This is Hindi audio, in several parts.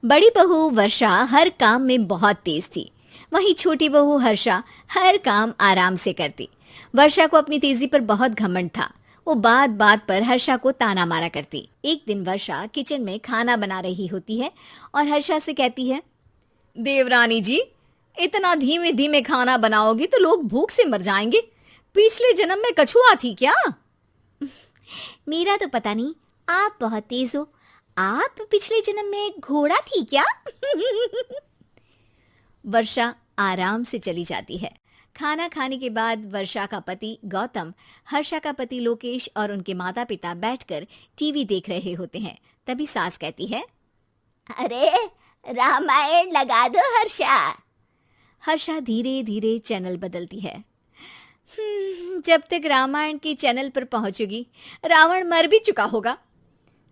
बड़ी बहू वर्षा हर काम में बहुत तेज थी। वहीं छोटी बहू हर्षा हर काम आराम से करती। वर्षा को अपनी तेजी पर बहुत घमंड था। वो बात बात पर हर्षा को ताना मारा करती। एक दिन वर्षा किचन में खाना बना रही होती है और हर्षा से कहती है, देवरानी जी, इतना धीमे धीमे खाना बनाओगी तो लोग भूख से मर जाएंगे। पिछले जन्म में कछुआ थी क्या? मेरा तो पता नहीं, आप बहुत तेज हो। आप पिछले जन्म में घोड़ा थी क्या? वर्षा आराम से चली जाती है। खाना खाने के बाद वर्षा का पति गौतम, हर्षा का पति लोकेश और उनके माता पिता बैठकर टीवी देख रहे होते हैं। तभी सास कहती है, अरे रामायण लगा दो हर्षा। हर्षा धीरे धीरे चैनल बदलती है। जब तक रामायण के चैनल पर पहुंचेगी रावण मर भी चुका होगा।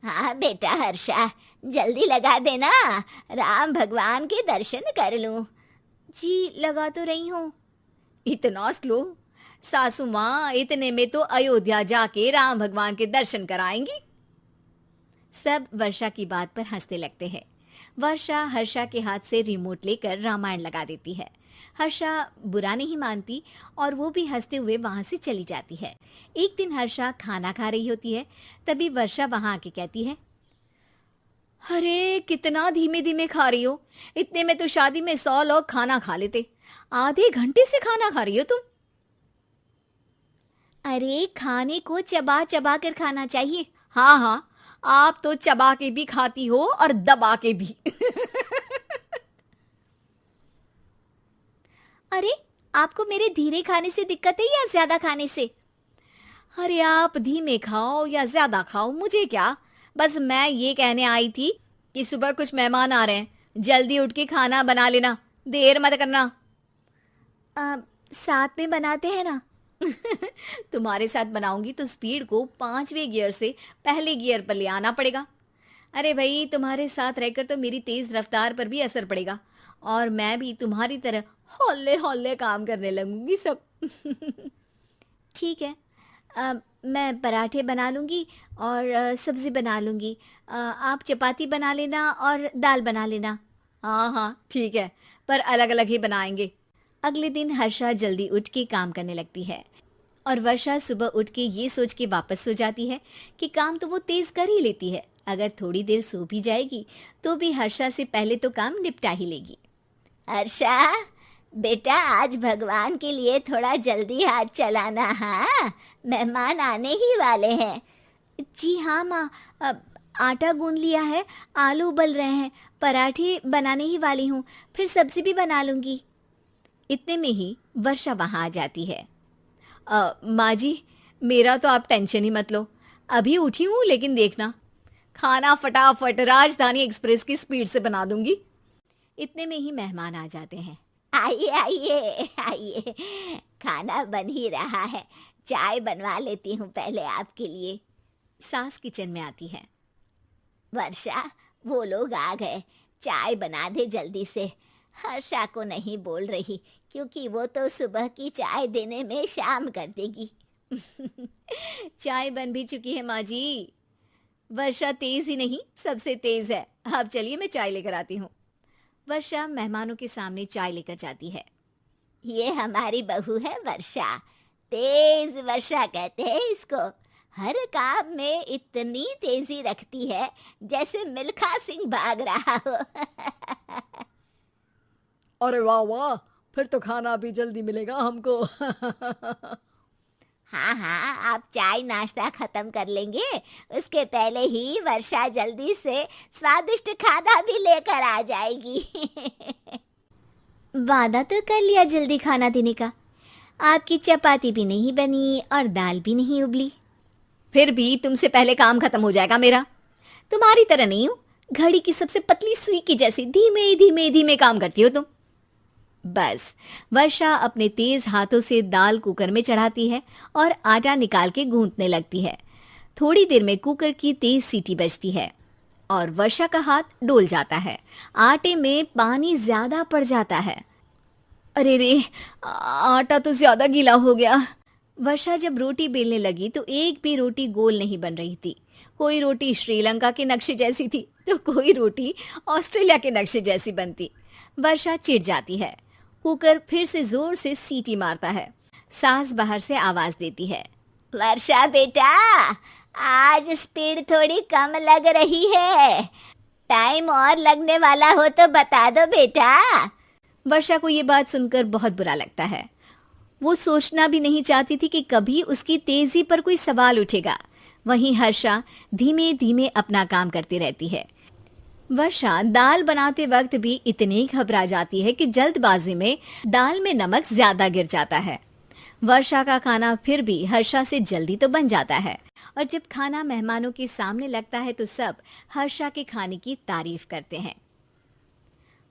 हाँ बेटा हर्षा, जल्दी लगा देना, राम भगवान के दर्शन कर लूं। जी लगा तो रही हूँ। इतना स्लो? सासू माँ इतने में तो अयोध्या जाके राम भगवान के दर्शन कराएंगी। सब वर्षा की बात पर हंसने लगते हैं। वर्षा हर्षा के हाथ से रिमोट लेकर रामायण लगा देती है। हर्षा बुरा नहीं मानती और वो भी हंसते हुए वहां से चली जाती है। एक दिन हर्षा खाना खा रही होती है। तभी वर्षा वहां आके कहती है, अरे कितना धीमे धीमे खा रही हो, इतने में तो शादी में 100 लोग खाना खा लेते। आधे घंटे से खाना खा रही हो तुम। अरे खाने को चबा चबा कर खाना चाहिए। हाँ हाँ, आप तो चबा के भी खाती हो और दबा के भी। अरे आपको मेरे धीरे खाने से दिक्कत है या ज्यादा खाने से? अरे आप धीमे खाओ या ज्यादा खाओ मुझे क्या, बस मैं ये कहने आई थी कि सुबह कुछ मेहमान आ रहे हैं, जल्दी उठ के खाना बना लेना, देर मत करना। साथ में बनाते हैं ना। तुम्हारे साथ बनाऊंगी तो स्पीड को 5वें गियर से पहले गियर पर ले आना पड़ेगा। अरे भाई, तुम्हारे साथ रहकर तो मेरी तेज रफ्तार पर भी असर पड़ेगा और मैं भी तुम्हारी तरह हौले हौले काम करने लगूंगी सब। ठीक है, मैं पराठे बना लूँगी और सब्ज़ी बना लूँगी। आप चपाती बना लेना और दाल बना लेना। हाँ हाँ ठीक है, पर अलग अलग ही बनाएंगे। अगले दिन हर्षा जल्दी उठ के काम करने लगती है और वर्षा सुबह उठ के ये सोच के वापस सो जाती है कि काम तो वो तेज़ कर ही लेती है। अगर थोड़ी देर सो भी जाएगी तो भी हर्षा से पहले तो काम निपटा ही लेगी। हर्षा बेटा, आज भगवान के लिए थोड़ा जल्दी हाथ चलाना। हाँ, मेहमान आने ही वाले हैं। जी हाँ माँ, आटा गूंद लिया है, आलू उबल रहे हैं, पराठे बनाने ही वाली हूँ, फिर सब्जी भी बना लूँगी। इतने में ही वर्षा वहाँ आ जाती है। माँ जी, मेरा तो आप टेंशन ही मत लो, अभी उठी हूँ, लेकिन देखना खाना फटाफट राजधानी एक्सप्रेस की स्पीड से बना दूंगी। इतने में ही मेहमान आ जाते हैं। आइए आइए आइए, खाना बन ही रहा है, चाय बनवा लेती हूँ पहले आपके लिए। सास किचन में आती है। वर्षा, वो लोग आ गए, चाय बना दे जल्दी से। हर्षा को नहीं बोल रही क्योंकि वो तो सुबह की चाय देने में शाम कर देगी। चाय बन भी चुकी है माँ जी। वर्षा तेज ही नहीं, सबसे तेज है। आप चलिए, मैं चाय लेकर आती हूँ। वर्षा मेहमानों के सामने चाय लेकर जाती है। ये हमारी बहू है वर्षा, तेज वर्षा कहते हैं इसको। हर काम में इतनी तेजी रखती है जैसे मिल्खा सिंह भाग रहा हो। अरे वाह वाह, फिर तो खाना भी जल्दी मिलेगा हमको। हाँ हाँ, आप चाय नाश्ता खत्म कर लेंगे, उसके पहले ही वर्षा जल्दी से स्वादिष्ट खाना भी लेकर आ जाएगी। वादा तो कर लिया जल्दी खाना देने का। आपकी चपाती भी नहीं बनी और दाल भी नहीं उबली। फिर भी तुमसे पहले काम खत्म हो जाएगा मेरा। तुम्हारी तरह नहीं हूँ, घड़ी की सबसे पतली सुई की जैसे धीमे धीमे धीमे काम करती हो तुम। बस वर्षा अपने तेज हाथों से दाल कुकर में चढ़ाती है और आटा निकाल के गूंथने लगती है। थोड़ी देर में कुकर की तेज सीटी बजती है और वर्षा का हाथ डोल जाता है। आटे में पानी ज्यादा पड़ जाता है। अरे रे, आटा तो ज्यादा गीला हो गया। वर्षा जब रोटी बेलने लगी तो एक भी रोटी गोल नहीं बन रही थी। कोई रोटी श्रीलंका के नक्शे जैसी थी तो कोई रोटी ऑस्ट्रेलिया के नक्शे जैसी बनती। वर्षा चिढ़ जाती है। कुकर फिर से जोर से सीटी मारता है। सास बाहर से आवाज देती है, वर्षा बेटा, आज स्पीड थोड़ी कम लग रही है, टाइम और लगने वाला हो तो बता दो बेटा। वर्षा को ये बात सुनकर बहुत बुरा लगता है। वो सोचना भी नहीं चाहती थी कि कभी उसकी तेजी पर कोई सवाल उठेगा। वहीं हर्षा धीमे धीमे अपना काम करती रहती है। वर्षा दाल बनाते वक्त भी इतनी घबरा जाती है कि जल्दबाजी में दाल में नमक ज्यादा गिर जाता है। वर्षा का खाना फिर भी हर्षा से जल्दी तो बन जाता है और जब खाना मेहमानों के सामने लगता है तो सब हर्षा के खाने की तारीफ करते हैं।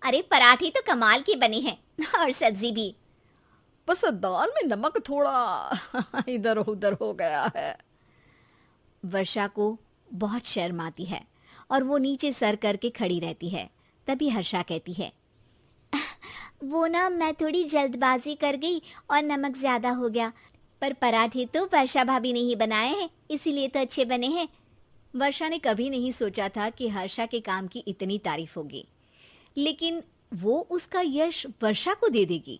अरे पराठे तो कमाल की बनी है और सब्जी भी। बस दाल में नमक थोड़ा इधर उधर हो गया है। वर्षा को बहुत शर्म आती है और वो नीचे सर करके खड़ी रहती है। तभी हर्षा कहती है, वो ना मैं थोड़ी जल्दबाजी कर गई और नमक ज्यादा हो गया, पर पराठे तो वर्षा भाभी ने ही बनाए हैं, इसीलिए तो अच्छे बने हैं। वर्षा ने कभी नहीं सोचा था कि हर्षा के काम की इतनी तारीफ होगी, लेकिन वो उसका यश वर्षा को दे देगी।